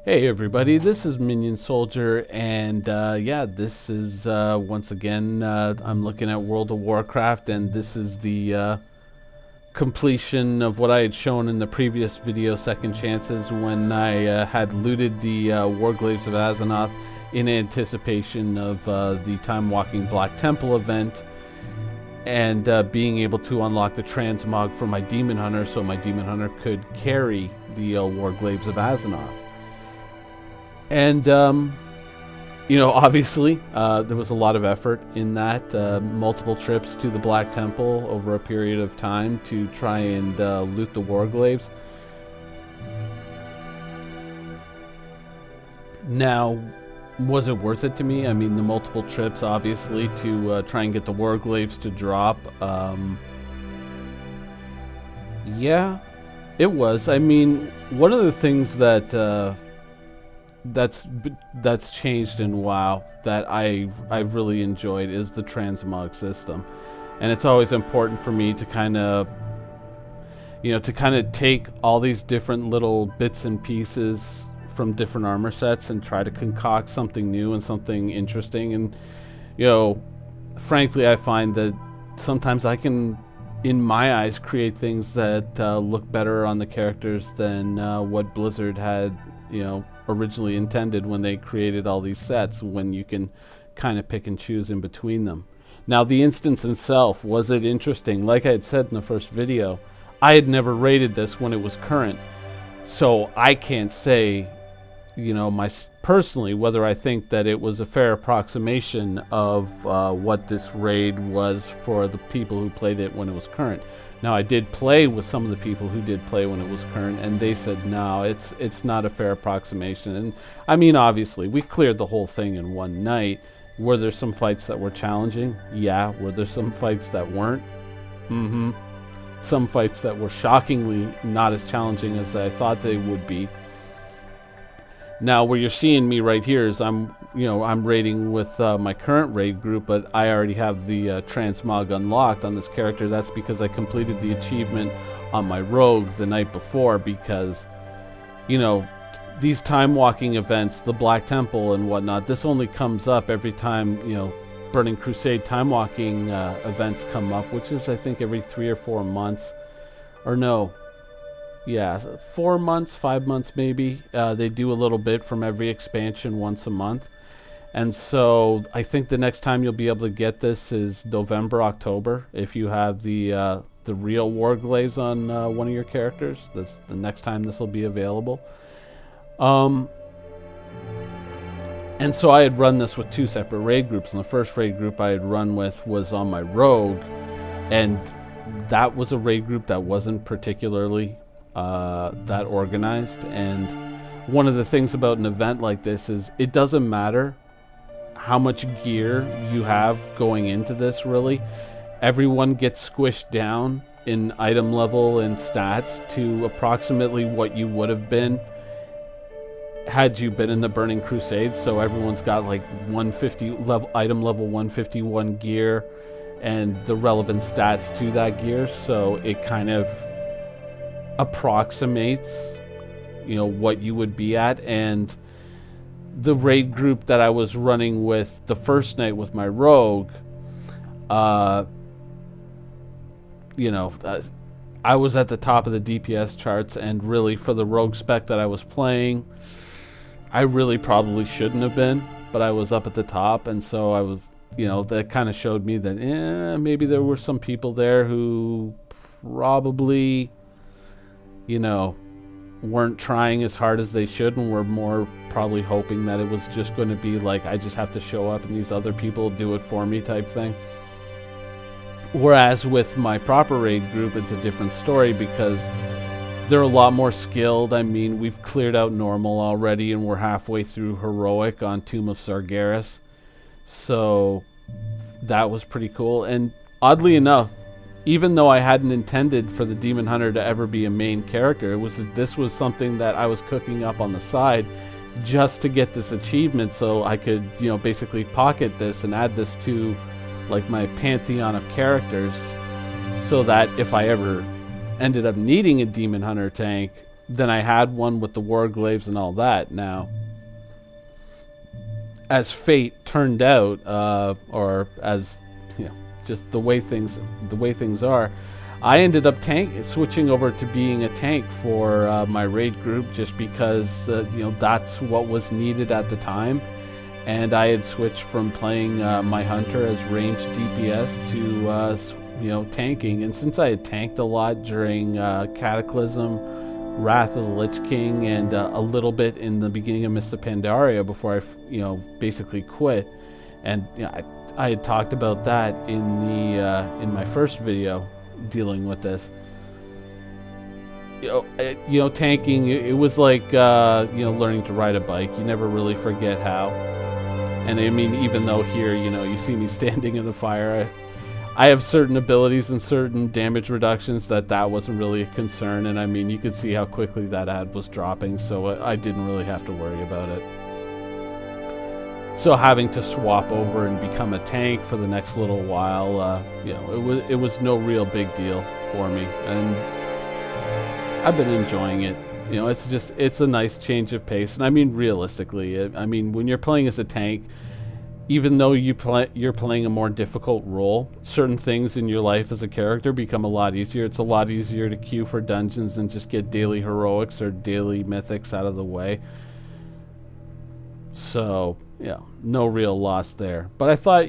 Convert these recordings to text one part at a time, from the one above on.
Hey everybody, this is Minion Soldier, and yeah, this is once again I'm looking at World of Warcraft, and this is the completion of what I had shown in the previous video, Second Chances, when I had looted the Warglaives of Azeroth in anticipation of the Time Walking Black Temple event, and being able to unlock the transmog for my Demon Hunter so my Demon Hunter could carry the Warglaives of Azeroth. And, obviously, there was a lot of effort in that. Multiple trips to the Black Temple over a period of time to try and loot the Warglaives. Now, was it worth it to me? I mean, the multiple trips, obviously, to try and get the Warglaives to drop. Yeah, it was. I mean, one of the things that... that's changed in WoW that I've really enjoyed is the transmog system, and it's always important for me to kind of take all these different little bits and pieces from different armor sets and try to concoct something new and something interesting. And frankly, I find that sometimes I can, in my eyes, create things that look better on the characters than what Blizzard had originally intended when they created all these sets, when you can kind of pick and choose in between them. Now, the instance itself, was it interesting? Like I had said in the first video, I had never rated this when it was current, so I can't say personally whether I think that it was a fair approximation of what this raid was for the people who played it when it was current. Now, I did play with some of the people who did play when it was current, and they said, no, it's not a fair approximation. And I mean, obviously, we cleared the whole thing in one night. Were there some fights that were challenging? Yeah. Were there some fights that weren't? Mm-hmm. Some fights that were shockingly not as challenging as I thought they would be. Now, where you're seeing me right here is I'm raiding with my current raid group, but I already have the transmog unlocked on this character. That's because I completed the achievement on my rogue the night before, because, these time walking events, the Black Temple and whatnot, this only comes up every time, Burning Crusade time walking events come up, which is, I think, every 3 or 4 months. Or no. Yeah, 4 months, 5 months maybe. They do a little bit from every expansion once a month. And so I think the next time you'll be able to get this is November, October, if you have the real Warglaives on one of your characters. That's the next time this will be available. And so I had run this with 2 separate raid groups, and the first raid group I had run with was on my rogue, and that was a raid group that wasn't particularly that organized. And one of the things about an event like this is it doesn't matter how much gear you have going into this, really. Everyone gets squished down in item level and stats to approximately what you would have been had you been in the Burning Crusade. So everyone's got like 150 level, item level 151 gear, and the relevant stats to that gear, so it kind of approximates what you would be at. And the raid group that I was running with the first night with my rogue, I was at the top of the DPS charts, and really for the rogue spec that I was playing, I really probably shouldn't have been, but I was up at the top. And so I was, that kind of showed me that maybe there were some people there who probably weren't trying as hard as they should, and were more probably hoping that it was just going to be like, I just have to show up and these other people do it for me type thing. Whereas with my proper raid group, it's a different story, because they're a lot more skilled. I mean, we've cleared out normal already, and we're halfway through heroic on Tomb of Sargeras. So that was pretty cool. And oddly enough, even though I hadn't intended for the Demon Hunter to ever be a main character, this was something that I was cooking up on the side just to get this achievement, so I could, basically pocket this and add this to like my pantheon of characters, so that if I ever ended up needing a Demon Hunter tank, than I had one with the warglaives and all that. Now, as fate turned out, or as just the way things are, I ended up switching over to being a tank for my raid group, just because that's what was needed at the time. And I had switched from playing my hunter as ranged DPS to tanking. And since I had tanked a lot during Cataclysm, Wrath of the Lich King, and a little bit in the beginning of Mists of Pandaria before I basically quit, and I had talked about that in my first video dealing with this. Tanking, it was like learning to ride a bike. You never really forget how. And I mean, even though here, you see me standing in the fire, I have certain abilities and certain damage reductions that wasn't really a concern. And I mean, you could see how quickly that ad was dropping, so I didn't really have to worry about it. So having to swap over and become a tank for the next little while, it was no real big deal for me, and I've been enjoying it. It's a nice change of pace. And I mean, realistically, I mean, when you're playing as a tank, even though you're playing a more difficult role, certain things in your life as a character become a lot easier. It's a lot easier to queue for dungeons and just get daily heroics or daily mythics out of the way. So, no real loss there. But I thought,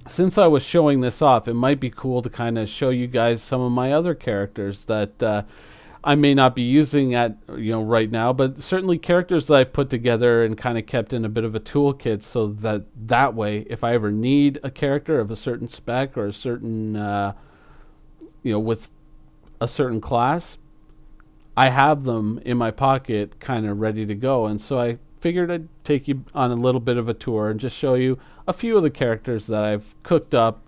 since I was showing this off, it might be cool to kind of show you guys some of my other characters that I may not be using right now, but certainly characters that I put together and kind of kept in a bit of a toolkit, so that way, if I ever need a character of a certain spec or a certain, with a certain class, I have them in my pocket kind of ready to go. And so I figured I'd take you on a little bit of a tour and just show you a few of the characters that I've cooked up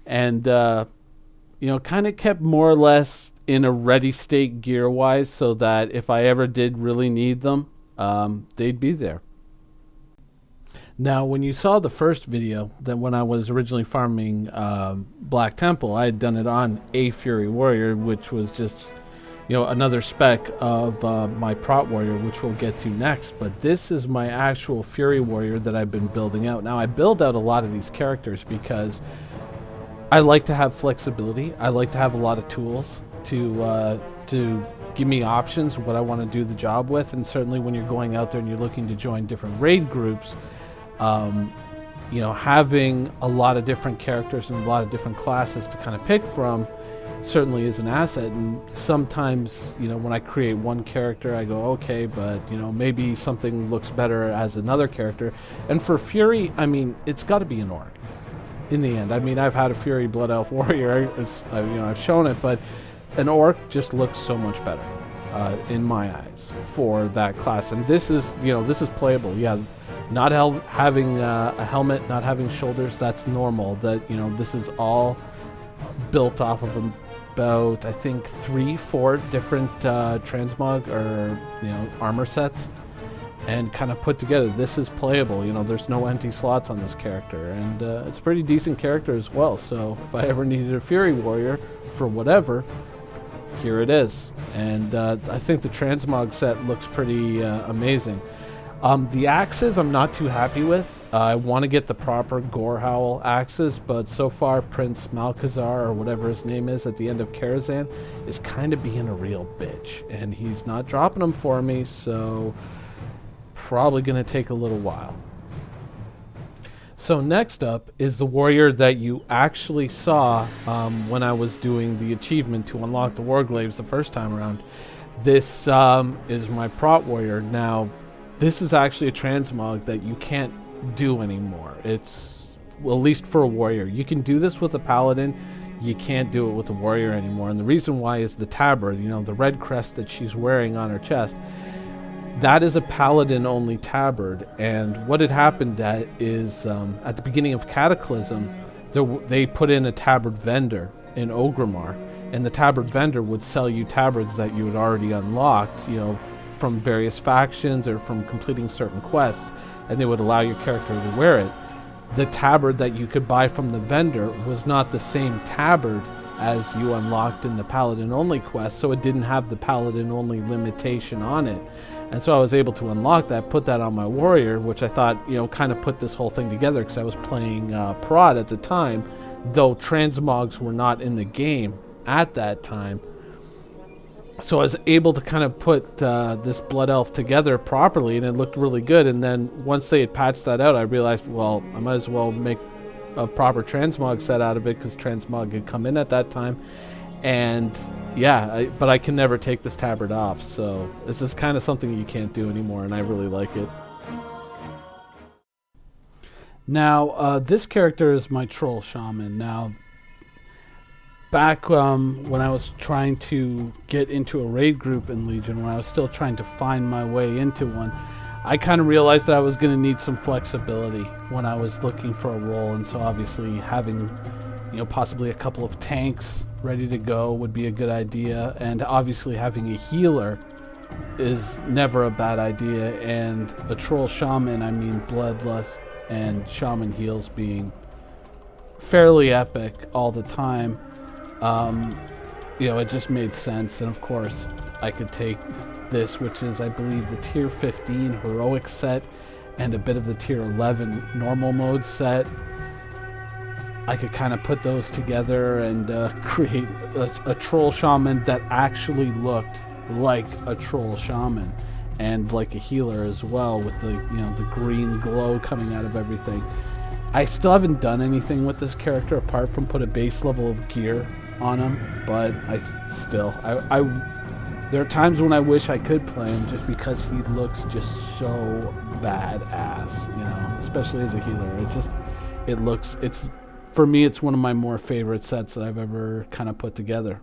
and, kind of kept more or less in a ready state gear-wise, so that if I ever did really need them, they'd be there. Now, when you saw the first video, that when I was originally farming Black Temple, I had done it on a Fury Warrior, which was just, another spec of my Prot Warrior, which we'll get to next. But this is my actual Fury Warrior that I've been building out. Now, I build out a lot of these characters because I like to have flexibility. I like to have a lot of tools to give me options what I want to do the job with. And certainly when you're going out there and you're looking to join different raid groups, having a lot of different characters and a lot of different classes to kind of pick from certainly is an asset. And sometimes, when I create one character, I go, okay, but maybe something looks better as another character. And for Fury, I mean, it's got to be an orc in the end. I mean, I've had a Fury Blood Elf Warrior, I've shown it, but an orc just looks so much better in my eyes for that class. And this is playable. Yeah, not having a helmet, not having shoulders, that's normal. That this is all built off of about, I think, 3-4 different transmog or armor sets, and kind of put together. This is playable. There's no empty slots on this character, and it's a pretty decent character as well. So if I ever needed a Fury Warrior for whatever, here it is. And I think the transmog set looks pretty amazing. The axes I'm not too happy with. I want to get the proper Gorehowl axes, but so far Prince Malkazar, or whatever his name is, at the end of Karazhan, is kind of being a real bitch, and he's not dropping them for me, so probably going to take a little while. So next up is the warrior that you actually saw when I was doing the achievement to unlock the warglaives the first time around. This is my Prot Warrior. Now, this is actually a transmog that you can't do anymore. It's, well, at least for a warrior. You can do this with a paladin. You can't do it with a warrior anymore. And the reason why is the tabard, the red crest that she's wearing on her chest. That is a paladin-only tabard. And what had happened is at the beginning of Cataclysm, they put in a tabard vendor in Ogrimmar. And the tabard vendor would sell you tabards that you had already unlocked, from various factions or from completing certain quests, and they would allow your character to wear it. The tabard that you could buy from the vendor was not the same tabard as you unlocked in the Paladin only quest, so it didn't have the Paladin only limitation on it. And so I was able to unlock that, put that on my warrior, which I thought, you know, kind of put this whole thing together, because I was playing prod at the time, though transmogs were not in the game at that time. So I was able to kind of put this blood elf together properly, and it looked really good. And then once they had patched that out, I realized, well, I might as well make a proper transmog set out of it, because transmog had come in at that time. And yeah, but I can never take this tabard off, so this is kind of something you can't do anymore, and I really like it. Now, this character is my troll shaman. Now, back when I was trying to get into a raid group in Legion, when I was still trying to find my way into one, I kind of realized that I was going to need some flexibility when I was looking for a role, and so obviously having, you know, possibly a couple of tanks ready to go would be a good idea, and obviously having a healer is never a bad idea, and a troll shaman, I mean bloodlust and shaman heals being fairly epic all the time, you know, it just made sense. And of course I could take this, which is, I believe, the tier 15 heroic set and a bit of the tier 11 normal mode set. I could kind of put those together and create a troll shaman that actually looked like a troll shaman, and like a healer as well, with the, you know, the green glow coming out of everything. I still haven't done anything with this character apart from put a base level of gear on him, but there are times when I wish I could play him, just because he looks just so badass, you know, especially as a healer. For me, it's one of my more favorite sets that I've ever kind of put together.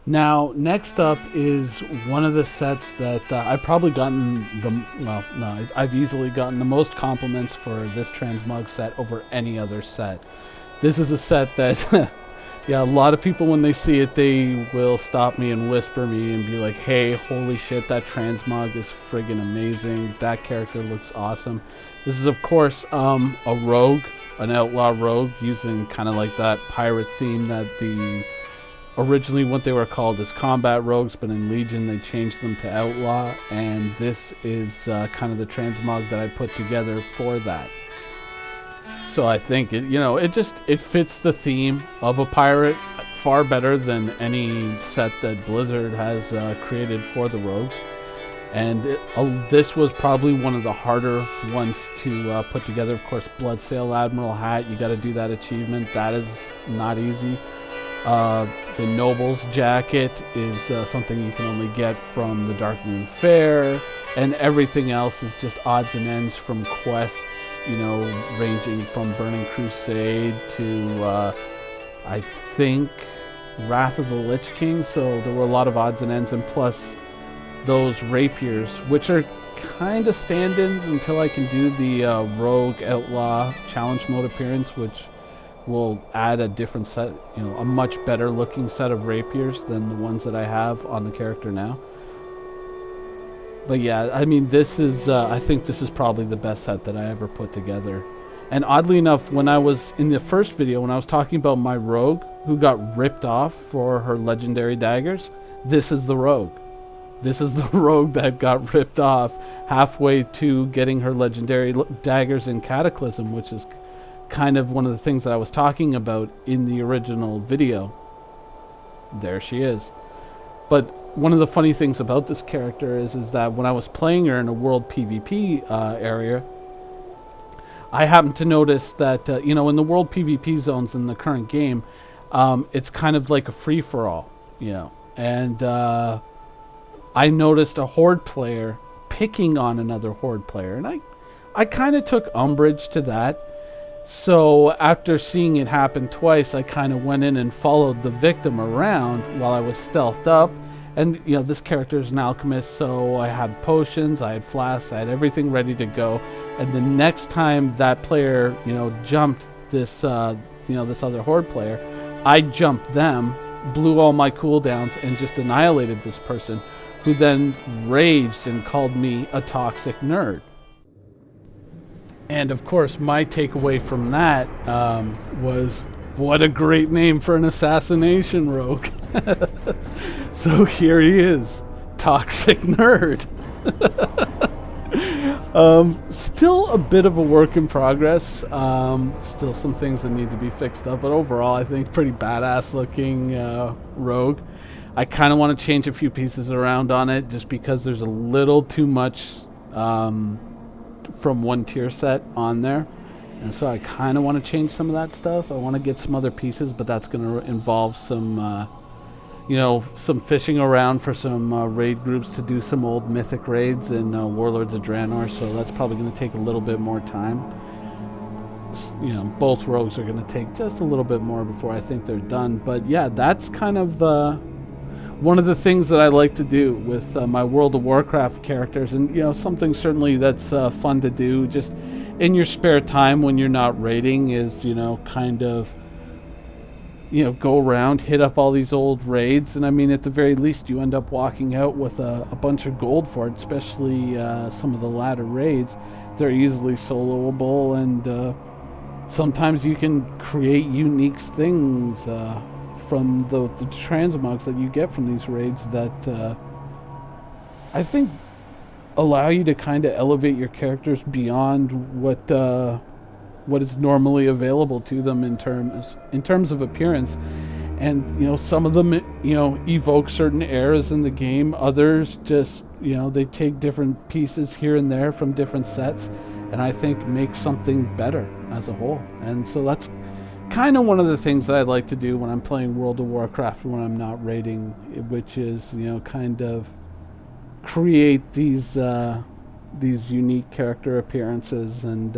Now, next up is one of the sets that I've probably gotten I've easily gotten the most compliments for this transmog set over any other set. This is a set that, yeah, a lot of people, when they see it, they will stop me and whisper me and be like, hey, holy shit, that transmog is friggin' amazing. That character looks awesome. This is, of course, a rogue, an outlaw rogue, using kind of like that pirate theme that originally what they were called as combat rogues, but in Legion they changed them to outlaw, and this is kind of the transmog that I put together for that. So I think it fits the theme of a pirate far better than any set that Blizzard has created for the rogues. And this was probably one of the harder ones to put together. Of course, Bloodsail Admiral hat, you got to do that achievement. That is not easy. The Noble's jacket is something you can only get from the Dark Moon Fair, and everything else is just odds and ends from quests, you know, ranging from Burning Crusade to I think Wrath of the Lich King. So there were a lot of odds and ends, and plus those rapiers, which are kind of stand-ins until I can do the Rogue Outlaw Challenge Mode appearance, which will add a different set, you know, a much better looking set of rapiers than the ones that I have on the character now. But yeah, I mean, this is, I think this is probably the best set that I ever put together. And oddly enough, when I was in the first video, when I was talking about my rogue who got ripped off for her legendary daggers, this is the rogue. This is the rogue that got ripped off halfway to getting her legendary daggers in Cataclysm, which is kind of one of the things that I was talking about in the original video. There she is. But one of the funny things about this character is that when I was playing her in a world PvP area, I happened to notice that, you know, in the world PvP zones in the current game, it's kind of like a free-for-all, you know. And I noticed a Horde player picking on another Horde player, and I kind of took umbrage to that. So after seeing it happen twice, I kind of went in and followed the victim around while I was stealthed up. And, you know, this character is an alchemist, so I had potions, I had flasks, I had everything ready to go. And the next time that player, you know, jumped this, this other Horde player, I jumped them, blew all my cooldowns, and just annihilated this person, who then raged and called me a toxic nerd. And of course, my takeaway from that was, what a great name for an assassination rogue. So here he is, Toxic Nerd. Still a bit of a work in progress. Still some things that need to be fixed up, but overall I think pretty badass looking rogue. I kind of want to change a few pieces around on it just because there's a little too much from one tier set on there, and so I kind of want to change some of that stuff. I want to get some other pieces, but that's going to involve some some fishing around for some raid groups to do some old mythic raids in Warlords of Draenor, so that's probably going to take a little bit more time. Both rogues are going to take just a little bit more before I think they're done, but yeah, that's kind of one of the things that I like to do with my World of Warcraft characters, and something certainly that's fun to do just in your spare time when you're not raiding is kind of go around, hit up all these old raids, and I mean, at the very least, you end up walking out with a bunch of gold for it, especially some of the latter raids. They're easily soloable, and sometimes you can create unique things from the transmogs that you get from these raids that I think allow you to kind of elevate your characters beyond what is normally available to them in terms of appearance. And some of them evoke certain eras in the game. Others just they take different pieces here and there from different sets, and I think make something better as a whole. And so that's kind of one of the things that I like to do when I'm playing World of Warcraft when I'm not raiding, which is kind of create these unique character appearances. And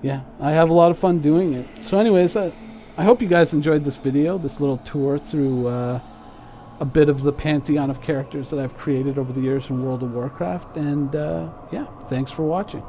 yeah, I have a lot of fun doing it. So anyways, I hope you guys enjoyed this video, this little tour through a bit of the pantheon of characters that I've created over the years in World of Warcraft. And yeah, thanks for watching.